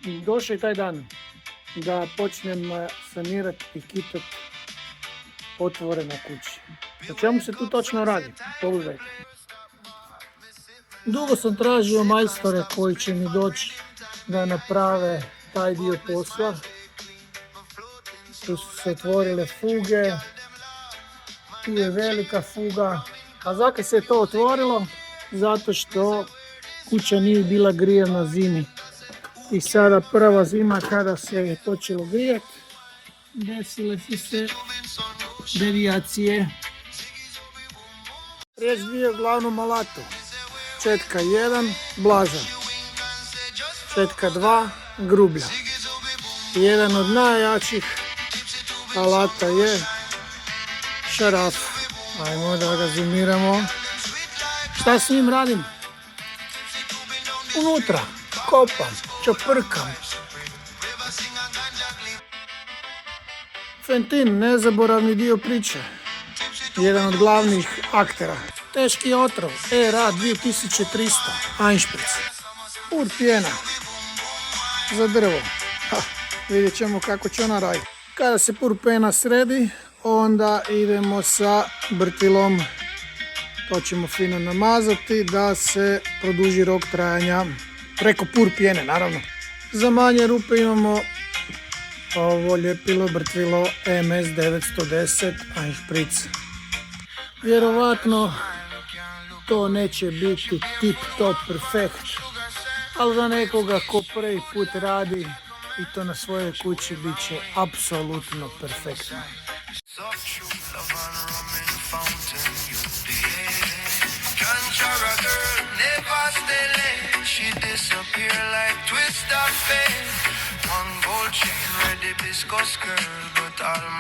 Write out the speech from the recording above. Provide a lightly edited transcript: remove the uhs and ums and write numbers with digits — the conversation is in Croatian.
došao je taj dan da počnem sanirati i kitati otvore na kući. O čemu se tu točno radi? Pogledajte. Dugo sam tražio majstore koji će mi doći da naprave taj dio posla. Tu su se otvorile fuge, tu je velika fuga. A zakaj se je to otvorilo? Zato što kuća nije bila grijana zimi. I sada prva zima kada se je počelo grijati, desile su se devijacije. Riječ bio o glavnom alatu. Četka 1 blaža, četka 2 grublja. Jedan od najjačih alata je šaraf. Ajmo da ga zoomiramo. Šta s njim radim? Unutra kopam, čoprkam. Fentin, nezaboravni dio priče. Jedan od glavnih aktera. Teški otrov, ERA 2300, Einspritz. Pur pjena za drvo. Vidjet ćemo kako će ona raditi. Kada se pur pjena sredi, onda idemo sa brtilom. To ćemo fino namazati da se produži rok trajanja preko pur pjene, naravno. Za manje rupe imamo ovo ljepilo brtvilo MS 910 Einspritz. Vjerovatno to neće biti tip top perfekt, ali za nekoga ko prvi put radi i to na svojoj kući bit će apsolutno perfektno. One gold chain, red hibiscus girl, but all